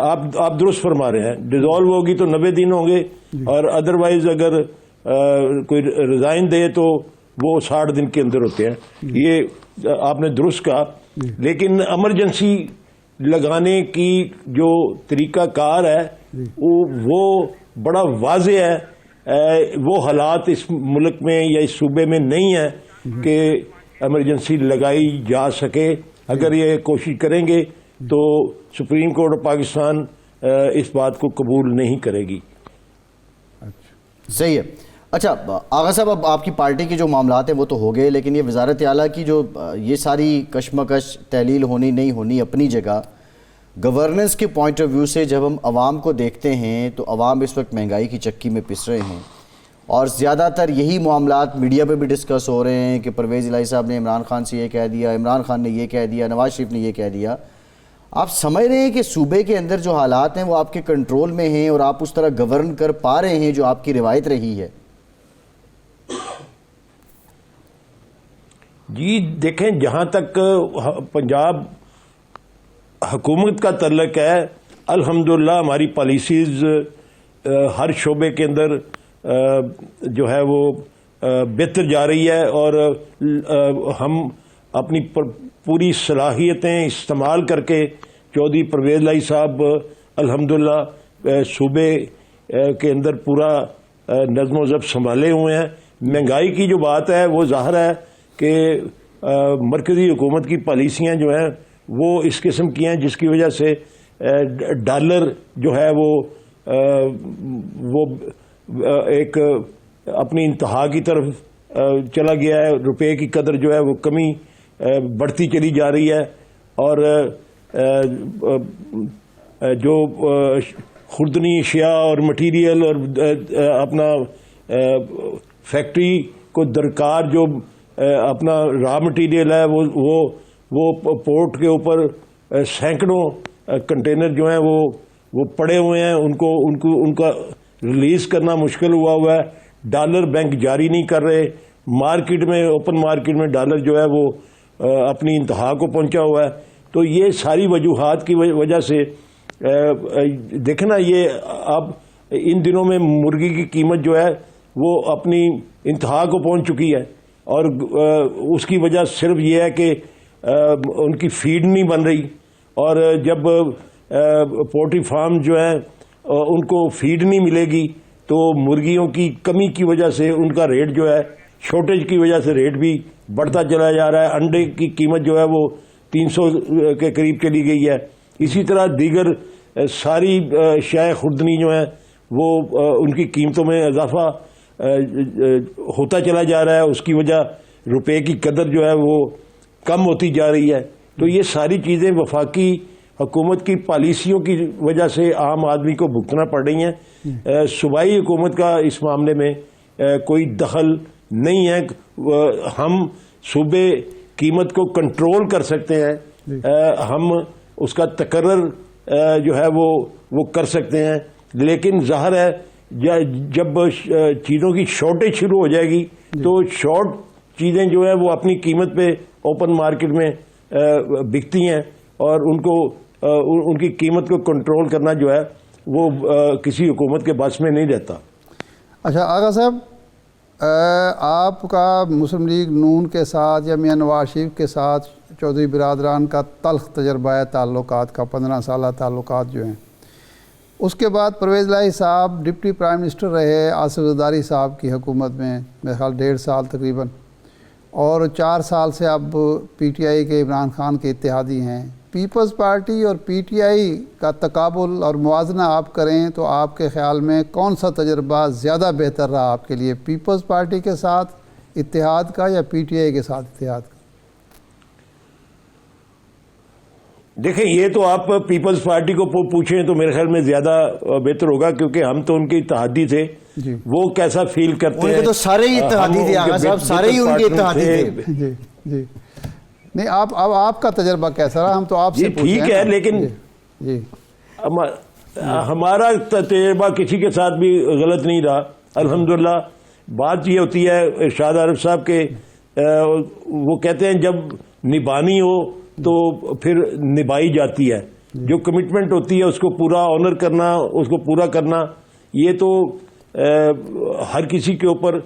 آپ درست فرما رہے ہیں. ڈیزالو ہوگی تو 90 دن ہوں گے اور ادروائز اگر کوئی ریزائن دے تو وہ 60 دن کے اندر ہوتے ہیں. یہ آپ نے درست کہا. لیکن ایمرجنسی لگانے کی جو طریقہ کار ہے وہ بڑا واضح ہے. وہ حالات اس ملک میں یا اس صوبے میں نہیں ہے کہ ایمرجنسی لگائی جا سکے. اگر یہ کوشش کریں گے تو سپریم کورٹ آف پاکستان اس بات کو قبول نہیں کرے گی. صحیح ہے. اچھا آغا صاحب، اب آپ کی پارٹی کے جو معاملات ہیں وہ تو ہو گئے، لیکن یہ وزارت اعلیٰ کی جو یہ ساری کشمکش تحلیل ہونی نہیں ہونی اپنی جگہ، گورننس کے پوائنٹ آف ویو سے جب ہم عوام کو دیکھتے ہیں تو عوام اس وقت مہنگائی کی چکی میں پس رہے ہیں اور زیادہ تر یہی معاملات میڈیا پہ بھی ڈسکس ہو رہے ہیں کہ پرویز الہی صاحب نے عمران خان سے یہ کہہ دیا، عمران خان نے یہ کہہ دیا، نواز شریف نے یہ کہہ دیا. آپ سمجھ رہے ہیں کہ صوبے کے اندر جو حالات ہیں وہ آپ کے کنٹرول میں ہیں اور آپ اس طرح گورن کر پا رہے ہیں جو آپ کی روایت رہی ہے؟ جی دیکھیں، جہاں تک پنجاب حکومت کا تعلق ہے، الحمدللہ ہماری پالیسیز ہر شعبے کے اندر جو ہے وہ بہتر جا رہی ہے اور ہم اپنی پوری صلاحیتیں استعمال کر کے چودھری پرویز الہی صاحب الحمدللہ صوبے کے اندر پورا نظم و ضبط سنبھالے ہوئے ہیں. مہنگائی کی جو بات ہے وہ ظاہر ہے کہ مرکزی حکومت کی پالیسیاں جو ہیں وہ اس قسم کی ہیں جس کی وجہ سے ڈالر جو ہے وہ ایک اپنی انتہا کی طرف چلا گیا ہے. روپے کی قدر جو ہے وہ کمی بڑھتی چلی جا رہی ہے اور جو خوردنی اشیاء اور مٹیریل اور اپنا فیکٹری کو درکار جو اپنا را مٹیریل ہے وہ پورٹ کے اوپر سینکڑوں کنٹینر جو ہیں وہ پڑے ہوئے ہیں. ان کا ریلیز کرنا مشکل ہوا ہے. ڈالر بینک جاری نہیں کر رہے. مارکیٹ میں اوپن مارکیٹ میں ڈالر جو ہے وہ اپنی انتہا کو پہنچا ہوا ہے. تو یہ ساری وجوہات کی وجہ سے دیکھنا، یہ اب ان دنوں میں مرغی کی قیمت جو ہے وہ اپنی انتہا کو پہنچ چکی ہے اور اس کی وجہ صرف یہ ہے کہ ان کی فیڈ نہیں بن رہی اور جب پولٹری فارم جو ہیں ان کو فیڈ نہیں ملے گی تو مرغیوں کی کمی کی وجہ سے ان کا ریٹ جو ہے، شارٹیج کی وجہ سے ریٹ بھی بڑھتا چلا جا رہا ہے. انڈے کی قیمت جو ہے وہ 300 کے قریب چلی گئی ہے. اسی طرح دیگر ساری اشیاء خوردنی جو ہیں وہ ان کی قیمتوں میں اضافہ ہوتا چلا جا رہا ہے. اس کی وجہ روپے کی قدر جو ہے وہ کم ہوتی جا رہی ہے. تو یہ ساری چیزیں وفاقی حکومت کی پالیسیوں کی وجہ سے عام آدمی کو بھگتنا پڑ رہی ہیں. صوبائی حکومت کا اس معاملے میں کوئی دخل نہیں ہے. ہم صوبے قیمت کو کنٹرول کر سکتے ہیں، ہم اس کا تقرر جو ہے وہ کر سکتے ہیں. لیکن ظاہر ہے جب چیزوں کی شارٹیج شروع ہو جائے گی تو شارٹ چیزیں جو ہیں وہ اپنی قیمت پہ اوپن مارکیٹ میں بکتی ہیں اور ان کی قیمت کو کنٹرول کرنا جو ہے وہ کسی حکومت کے بس میں نہیں رہتا. اچھا آغا صاحب، آپ کا مسلم لیگ نون کے ساتھ یا میاں نواز شریف کے ساتھ چودھری برادران کا تلخ تجربہ ہے تعلقات کا، 15 سالہ تعلقات جو ہیں. اس کے بعد پرویز الہی صاحب ڈپٹی پرائم منسٹر رہے آصف زرداری صاحب کی حکومت میں، میرے خیال 1.5 سال تقریباً، اور 4 سال سے اب پی ٹی آئی کے عمران خان کے اتحادی ہیں. پیپلز پارٹی اور پی ٹی آئی کا تقابل اور موازنہ آپ کریں تو آپ کے خیال میں کون سا تجربہ زیادہ بہتر رہا آپ کے لیے، پیپلز پارٹی کے ساتھ اتحاد کا یا پی ٹی آئی کے ساتھ اتحاد کا؟ دیکھیں، یہ تو آپ پیپلز پارٹی کو پوچھیں تو میرے خیال میں زیادہ بہتر ہوگا، کیونکہ ہم تو ان کے اتحادی تھے جی وہ کیسا فیل کرتے ہیں. تو سارے ہی اتحادی تھے آغا صاحب, سارے ہی ان کے اتحادی تھے. جی جی نہیں آپ کا تجربہ کیسا رہا؟ ہم تو آپ سے ٹھیک ہے, لیکن جی ہمارا تجربہ کسی کے ساتھ بھی غلط نہیں رہا الحمدللہ. بات یہ ہوتی ہے ارشاد عارف صاحب کے وہ کہتے ہیں جب نبھانی ہو تو پھر نبھائی جاتی ہے. جو کمٹمنٹ ہوتی ہے اس کو پورا آنر کرنا, اس کو پورا کرنا, یہ تو ہر کسی کے اوپر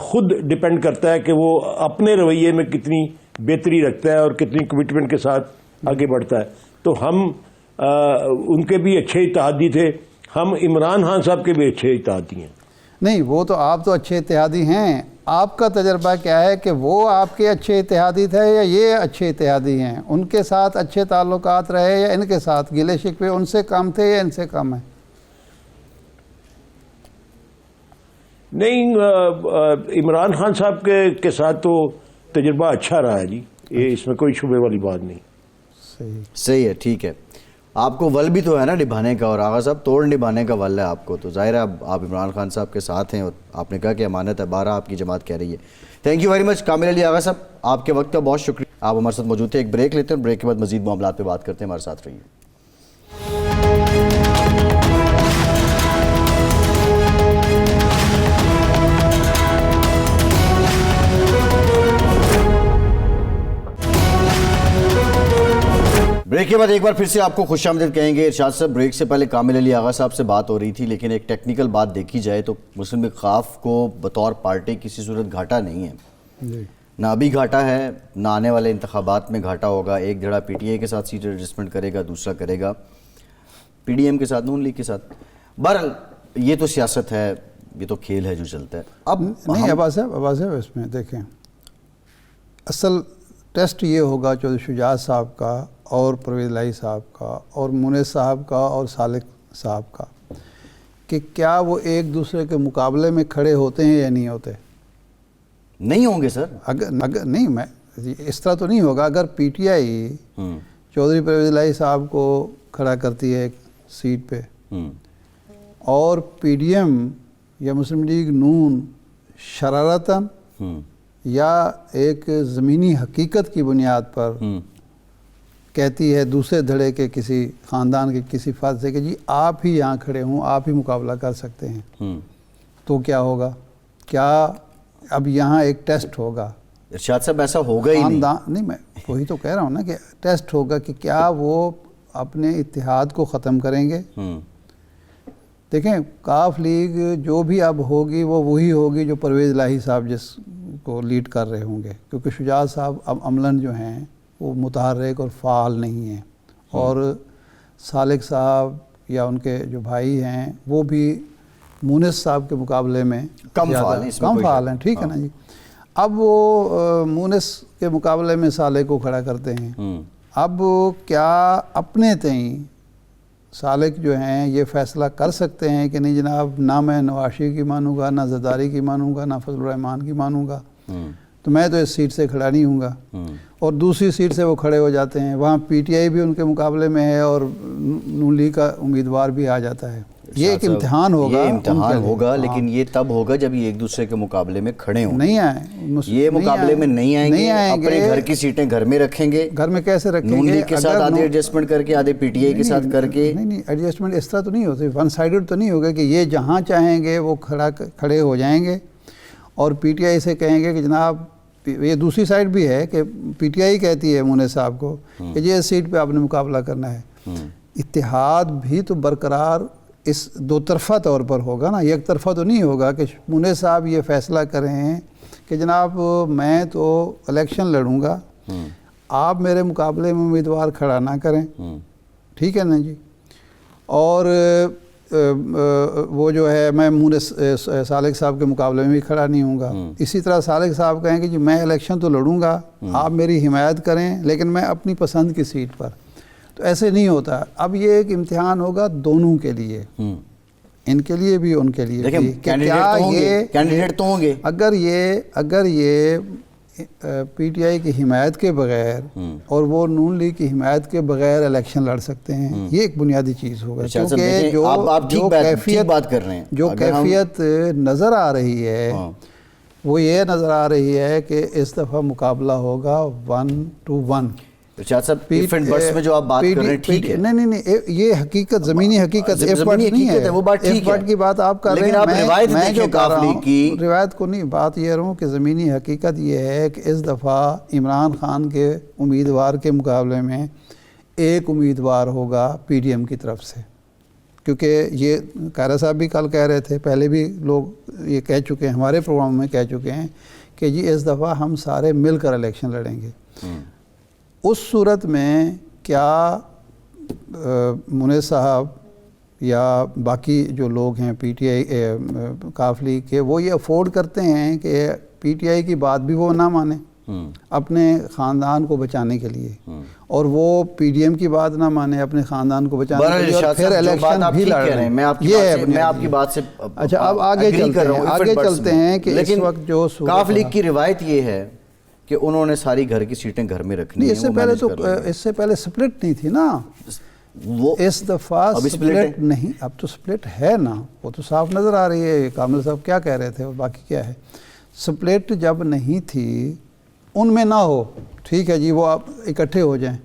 خود ڈپینڈ کرتا ہے کہ وہ اپنے رویے میں کتنی بہتری رکھتا ہے اور کتنی کمٹمنٹ کے ساتھ آگے بڑھتا ہے. تو ہم ان کے بھی اچھے اتحادی تھے, ہم عمران خان صاحب کے بھی اچھے اتحادی ہیں. نہیں, وہ تو آپ تو اچھے اتحادی ہیں. آپ کا تجربہ کیا ہے کہ وہ آپ کے اچھے اتحادی تھے یا یہ اچھے اتحادی ہیں؟ ان کے ساتھ اچھے تعلقات رہے یا ان کے ساتھ گلے شکوے ان سے کم تھے یا ان سے کم ہیں؟ نہیں, عمران خان صاحب کے ساتھ تو تجربہ اچھا رہا ہے جی, یہ اس میں کوئی شبے والی بات نہیں. صحیح ہے, ٹھیک ہے. آپ کو ول بھی تو ہے نا نبھانے کا, اور آغا صاحب توڑ نبھانے کا ول ہے آپ کو, تو ظاہر ہے آپ عمران خان صاحب کے ساتھ ہیں اور آپ نے کہا کہ امانت ہے, 12 آپ کی جماعت کہہ رہی ہے. تھینک یو ویری مچ کامل علی آغا صاحب, آپ کے وقت کا بہت شکریہ. آپ ہمارے ساتھ موجود تھے. ایک بریک لیتے ہیں, بریک کے بعد مزید معاملات پہ بات کرتے ہیں. ہمارے ساتھ رہیے. بریک کے بعد ایک بار پھر سے آپ کو خوش آمدید کہیں گے. ارشاد صاحب, بریک سے پہلے کامل علی آغا صاحب سے بات ہو رہی تھی, لیکن ایک ٹیکنیکل بات دیکھی جائے تو مسلم لیگ خاف کو بطور پارٹی کسی صورت گھاٹا نہیں ہے. نہ ابھی گھاٹا ہے, نہ آنے والے انتخابات میں گھاٹا ہوگا. ایک دھڑا پی ٹی آئی کے ساتھ سیٹ ایڈجسٹمنٹ کرے گا, دوسرا کرے گا پی ڈی ایم کے ساتھ, نون لیگ کے ساتھ. بہرحال یہ تو سیاست ہے, یہ تو کھیل ہے جو چلتا ہے. اب نہیں عباس صاحب اس میں دیکھیں, اصل ٹیسٹ یہ ہوگا چودھری شجاعت صاحب کا اور پرویز الہی صاحب کا اور مونس صاحب کا اور سالک صاحب کا, کہ کیا وہ ایک دوسرے کے مقابلے میں کھڑے ہوتے ہیں یا نہیں ہوتے. نہیں ہوں گے سر. اگر نہیں, میں اس طرح تو نہیں ہوگا. اگر P T I Chaudhry Pervaiz Elahi صاحب کو کھڑا کرتی ہے ایک سیٹ پہ اور پی ڈی ایم یا مسلم لیگ نون شرارتاً یا ایک زمینی حقیقت کی بنیاد پر کہتی ہے دوسرے دھڑے کے کسی خاندان کے کسی فرد سے کہ جی آپ ہی یہاں کھڑے ہوں, آپ ہی مقابلہ کر سکتے ہیں, تو کیا ہوگا؟ کیا اب یہاں ایک ٹیسٹ ہوگا. ارشاد صاحب ایسا ہوگا ہی نہیں, میں وہی تو کہہ رہا ہوں نا کہ ٹیسٹ ہوگا کہ کیا وہ اپنے اتحاد کو ختم کریں گے. دیکھیں, کاف لیگ جو بھی اب ہوگی وہ وہی ہوگی جو پرویز الہی صاحب جس کو لیڈ کر رہے ہوں گے, کیونکہ شجاعت صاحب اب عملاً جو ہیں وہ متحرک اور فعال نہیں ہیں, اور سالک صاحب یا ان کے جو بھائی ہیں وہ بھی مونس صاحب کے مقابلے میں کم فعال ہیں. ٹھیک ہے نا جی. اب وہ مونس کے مقابلے میں سالک کو کھڑا کرتے ہیں. اب کیا اپنے تئیں سالک جو ہیں یہ فیصلہ کر سکتے ہیں کہ نہیں جناب, نہ میں نواشی کی مانوں گا, نہ زرداری کی مانوں گا, نہ فضل الرحمان کی مانوں گا, تو میں تو اس سیٹ سے کھڑا نہیں ہوں گا. اور دوسری سیٹ سے وہ کھڑے ہو جاتے ہیں, وہاں پی ٹی آئی بھی ان کے مقابلے میں ہے اور نون لیگ کا امیدوار بھی آ جاتا ہے. یہ ایک امتحان ہوگا. یہ امتحان ہوگا, لیکن یہ تب ہوگا جب یہ ایک دوسرے کے مقابلے میں کھڑے ہوں. نہیں آئیں, یہ مقابلے میں نہیں آئیں گے, اپنے گھر کی سیٹیں گھر میں رکھیں گے. گھر میں کیسے رکھیں گے؟ نون لیگ کے ساتھ آدھے ایڈجسٹمنٹ کر کے, آدھے پی ٹی آئی کے ساتھ کر کے. نہیں, ایڈجسٹمنٹ اس طرح تو نہیں ہوتی, ون سائیڈڈ تو نہیں ہوگا کہ یہ جہاں چاہیں گے وہ کھڑے ہو جائیں گے اور پی ٹی آئی سے کہیں گے کہ جناب, یہ دوسری سائڈ بھی ہے کہ پی ٹی آئی کہتی ہے مونس صاحب کو کہ یہ سیٹ پہ آپ نے مقابلہ کرنا ہے. اتحاد بھی تو برقرار اس دو طرفہ طور پر ہوگا نا, ایک طرفہ تو نہیں ہوگا کہ مونس صاحب یہ فیصلہ کریں کہ جناب میں تو الیکشن لڑوں گا, آپ میرے مقابلے میں امیدوار کھڑا نہ کریں. ٹھیک ہے نا جی. اور وہ جو ہے میں مونس سالک صاحب کے مقابلے میں بھی کھڑا نہیں ہوں گا. اسی طرح سالک صاحب کہیں کہ جی میں الیکشن تو لڑوں گا, آپ میری حمایت کریں, لیکن میں اپنی پسند کی سیٹ پر. تو ایسے نہیں ہوتا. اب یہ ایک امتحان ہوگا دونوں کے لیے, ان کے لیے بھی ان کے لیے بھی, کہ کیا یہ کینڈیڈیٹ تو ہوں گے. اگر یہ پی ٹی آئی کی حمایت کے بغیر اور وہ نون لیگ کی حمایت کے بغیر الیکشن لڑ سکتے ہیں، یہ ایک بنیادی چیز ہوگا، کیونکہ جو کیفیت نظر آ رہی ہے وہ یہ نظر آ رہی ہے کہ اس دفعہ مقابلہ ہوگا 1 to 1۔ ارشاد صاحب ڈیفرنٹ برڈس میں جو آپ بات کر رہے ہیں ٹھیک ہے، نہیں یہ حقیقت، زمینی حقیقت ایف برڈ نہیں ہے، وہ بات ٹھیک ہے، ایف برڈ کی بات آپ کر رہے ہیں، میں جو کہہ رہا ہوں روایت کو نہیں، بات یہ رہوں کہ زمینی حقیقت یہ ہے کہ اس دفعہ عمران خان کے امیدوار کے مقابلے میں ایک امیدوار ہوگا پی ڈی ایم کی طرف سے، کیونکہ یہ قائرہ صاحب بھی کل کہہ رہے تھے، پہلے بھی لوگ یہ کہہ چکے ہیں، ہمارے پروگرام میں کہہ چکے ہیں کہ جی اس دفعہ ہم سارے مل کر الیکشن لڑیں گے۔ اس صورت میں کیا منیر صاحب یا باقی جو لوگ ہیں پی ٹی آئی کاف لیگ کے، وہ یہ افورڈ کرتے ہیں کہ پی ٹی آئی کی بات بھی وہ نہ مانیں اپنے خاندان کو بچانے کے لیے، اور وہ پی ڈی ایم کی بات نہ مانے اپنے خاندان کو بچانے کے لیے، اور پھر الیکشن بھی لڑ رہے ہیں؟ میں آپ کی بات سے اچھا اب آگے چلتے ہیں کہ اس وقت جو کاف لیگ کی روایت یہ ہے کہ انہوں نے ساری گھر کی سیٹیں گھر میں رکھنی ہیں۔ اس سے پہلے سپلٹ نہیں تھی نا، اس دفعہ سپلٹ نہیں، اب تو سپلٹ ہے نا، وہ تو صاف نظر آ رہی ہے۔ کامل صاحب کیا کہہ رہے تھے اور باقی کیا ہے، سپلٹ جب نہیں تھی ان میں نہ ہو، ٹھیک ہے جی، وہ آپ اکٹھے ہو جائیں،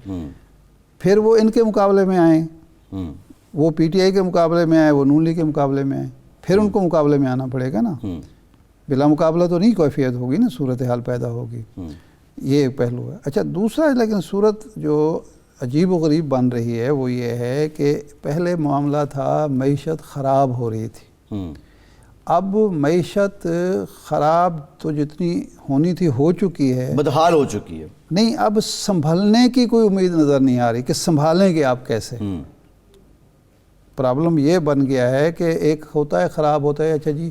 پھر وہ ان کے مقابلے میں آئیں، وہ پی ٹی آئی کے مقابلے میں آئے، وہ نون لیگ کے مقابلے میں آئے، پھر ان کو مقابلے میں آنا پڑے گا نا، بلا مقابلہ تو نہیں کیفیت ہوگی نا، صورتحال پیدا ہوگی، یہ ایک پہلو ہے۔ اچھا دوسرا لیکن صورت جو عجیب و غریب بن رہی ہے وہ یہ ہے کہ پہلے معاملہ تھا معیشت خراب ہو رہی تھی، اب معیشت خراب تو جتنی ہونی تھی ہو چکی ہے، بدحال ہو چکی ہے، نہیں اب سنبھلنے کی کوئی امید نظر نہیں آ رہی کہ سنبھالیں گے آپ کیسے۔ پرابلم یہ بن گیا ہے کہ ایک ہوتا ہے خراب ہوتا ہے، اچھا جی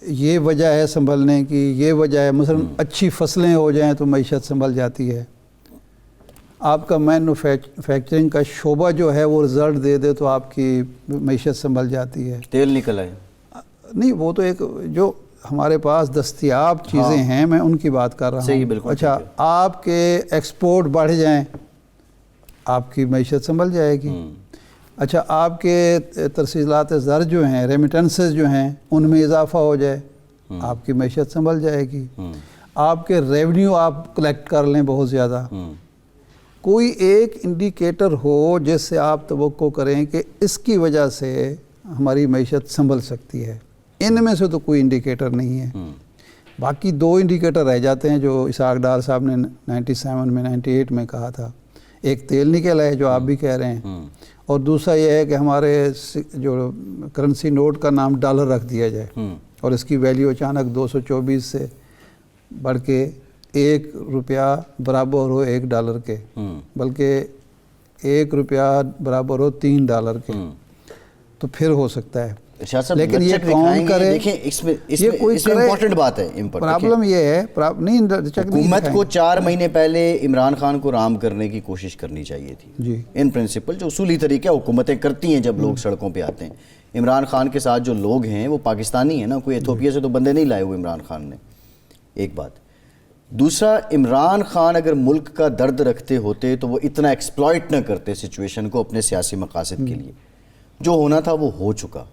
یہ وجہ ہے سنبھلنے کی، یہ وجہ ہے، مثلا اچھی فصلیں ہو جائیں تو معیشت سنبھل جاتی ہے، آپ کا مینوفیکچرنگ کا شعبہ جو ہے وہ رزلٹ دے دے تو آپ کی معیشت سنبھل جاتی ہے، تیل نکل آئے، نہیں وہ تو ایک جو ہمارے پاس دستیاب چیزیں ہیں میں ان کی بات کر رہا ہوں۔ اچھا آپ کے ایکسپورٹ بڑھ جائیں آپ کی معیشت سنبھل جائے گی، اچھا آپ کے ترسیلات زر جو ہیں، ریمیٹنسز جو ہیں ان میں اضافہ ہو جائے آپ کی معیشت سنبھل جائے گی، آپ کے ریونیو آپ کلیکٹ کر لیں بہت زیادہ، کوئی ایک انڈیکیٹر ہو جس سے آپ توقع کریں کہ اس کی وجہ سے ہماری معیشت سنبھل سکتی ہے، ان میں سے تو کوئی انڈیکیٹر نہیں ہے۔ باقی دو انڈیکیٹر رہ جاتے ہیں جو اسحاق ڈار صاحب نے 97 میں 98 میں کہا تھا، ایک تیل نکل ہے جو آپ بھی کہہ رہے ہیں، اور دوسرا یہ ہے کہ ہمارے جو کرنسی نوٹ کا نام ڈالر رکھ دیا جائے اور اس کی ویلیو اچانک 224 سے بڑھ کے 1 روپیہ برابر ہو $1 کے، بلکہ 1 روپیہ برابر ہو $3 کے، تو پھر ہو سکتا ہے۔ لیکن یہ کون کرے، یہ کوئی کرے، امپورٹنٹ بات ہے۔ پرابلم یہ ہے حکومت کو 4 مہینے پہلے عمران خان کو رام کرنے کی کوشش کرنی چاہیے تھی، جی ان پرنسپل جو اصولی طریقہ حکومتیں کرتی ہیں جب لوگ سڑکوں پہ آتے ہیں۔ عمران خان کے ساتھ جو لوگ ہیں وہ پاکستانی ہیں نا، کوئی ایتھوپیا سے تو بندے نہیں لائے ہوئے عمران خان نے، ایک بات۔ دوسرا، عمران خان اگر ملک کا درد رکھتے ہوتے تو وہ اتنا ایکسپلائٹ نہ کرتے سچویشن کو اپنے سیاسی مقاصد کے لیے، جو ہونا تھا وہ ہو چکا۔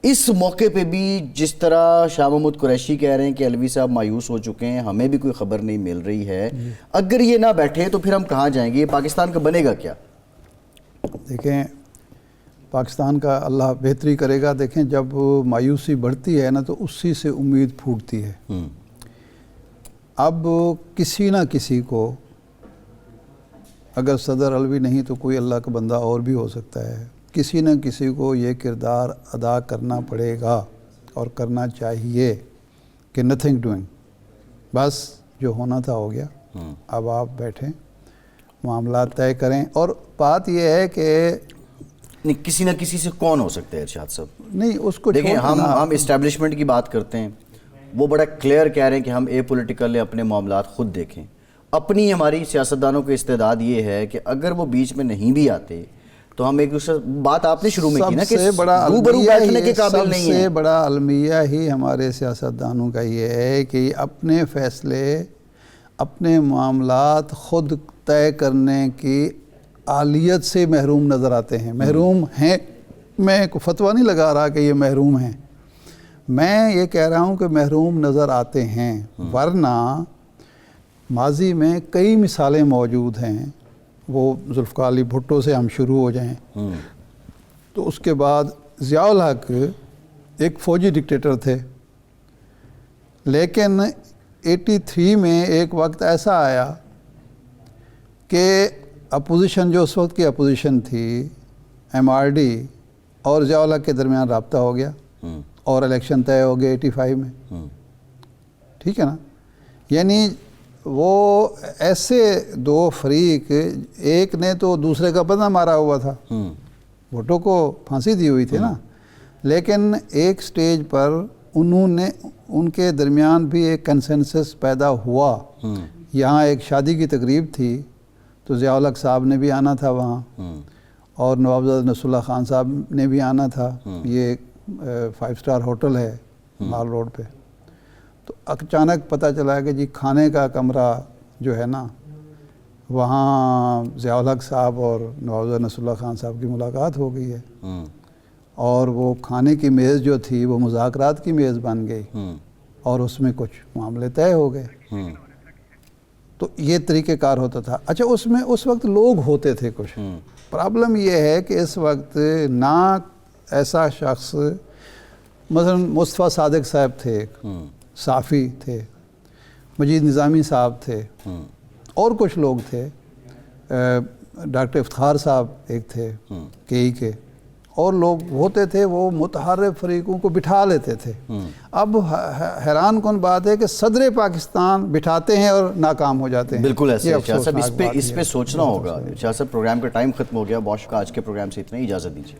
اس موقع پہ بھی جس طرح شاہ محمود قریشی کہہ رہے ہیں کہ علوی صاحب مایوس ہو چکے ہیں، ہمیں بھی کوئی خبر نہیں مل رہی ہے، اگر یہ نہ بیٹھے تو پھر ہم کہاں جائیں گے؟ یہ پاکستان کا بنے گا کیا؟ دیکھیں پاکستان کا اللہ بہتری کرے گا، دیکھیں جب مایوسی بڑھتی ہے نا تو اسی سے امید پھوٹتی ہے۔ اب کسی نہ کسی کو، اگر صدر علوی نہیں تو کوئی اللہ کا بندہ اور بھی ہو سکتا ہے، کسی نہ کسی کو یہ کردار ادا کرنا پڑے گا اور کرنا چاہیے کہ نتھنگ ڈوئنگ، بس جو ہونا تھا ہو گیا، اب آپ بیٹھیں معاملات طے کریں۔ اور بات یہ ہے کہ کسی نہ کسی سے کون ہو سکتا ہے ارشاد صاحب؟ نہیں اس کو دیکھیں، ہم اسٹیبلشمنٹ کی بات کرتے ہیں، وہ بڑا کلیئر کہہ رہے ہیں کہ ہم اے پولیٹیکل اپنے معاملات خود دیکھیں۔ اپنی ہماری سیاستدانوں کی استعداد یہ ہے کہ اگر وہ بیچ میں نہیں بھی آتے تو ہم ایک دوسرے، بات آپ نے شروع میں کی نا کہ روبرو بیٹھنے کے قابل نہیں ہے۔ سب سے بڑا المیہ ہی ہمارے سیاستدانوں کا یہ ہے کہ اپنے فیصلے اپنے معاملات خود طے کرنے کی اہلیت سے محروم نظر آتے ہیں. محروم ہیں، میں کوئی فتویٰ نہیں لگا رہا کہ یہ محروم ہیں، میں یہ کہہ رہا ہوں کہ محروم نظر آتے ہیں. ورنہ ماضی میں کئی مثالیں موجود ہیں. وہ ذوالفقار علی بھٹو سے ہم شروع ہو جائیں تو اس کے بعد ضیاء الحق ایک فوجی ڈکٹیٹر تھے، لیکن 83 میں ایک وقت ایسا آیا کہ اپوزیشن، جو اس وقت کی اپوزیشن تھی MRD اور ضیاء الحق کے درمیان رابطہ ہو گیا اور الیکشن طے ہو گیا 85 میں. ٹھیک ہے نا؟ یعنی وہ ایسے دو فریق، ایک نے تو دوسرے کا بدنہ مارا ہوا تھا، بھٹو کو پھانسی دی ہوئی تھی نا، لیکن ایک سٹیج پر انہوں نے، ان کے درمیان بھی ایک کنسنسس پیدا ہوا. یہاں ایک شادی کی تقریب تھی تو ضیاء الحق صاحب نے بھی آنا تھا وہاں، اور نوابزادہ نصر اللہ خان صاحب نے بھی آنا تھا. یہ 5 اسٹار ہوٹل ہے مال روڈ پہ. تو اچانک پتہ چلا کہ جی کھانے کا کمرہ جو ہے نا، وہاں ضیاء الحق صاحب اور نوابزادہ نصر اللہ خان صاحب کی ملاقات ہو گئی ہے، اور وہ کھانے کی میز جو تھی وہ مذاکرات کی میز بن گئی، اور اس میں کچھ معاملے طے ہو گئے. تو یہ طریقہ کار ہوتا تھا. اچھا، اس میں اس وقت لوگ ہوتے تھے کچھ. پرابلم یہ ہے کہ اس وقت نہ ایسا شخص، مثلا مصطفیٰ صادق صاحب تھے، ایک صحافی تھے، مجید نظامی صاحب تھے، اور کچھ لوگ تھے، ڈاکٹر افتخار صاحب ایک تھے KE کے، اور لوگ ہوتے تھے. وہ متحرک فریقوں کو بٹھا لیتے تھے. اب حیران کن بات ہے کہ صدر پاکستان بٹھاتے ہیں اور ناکام ہو جاتے ہیں. بالکل ایسے. شاہ صاحب اس پہ سوچنا ہوگا. شاہ صاحب پروگرام کا ٹائم ختم ہو گیا. بہت شکریہ. آج کے پروگرام سے اتنا ہی اجازت دیجیے.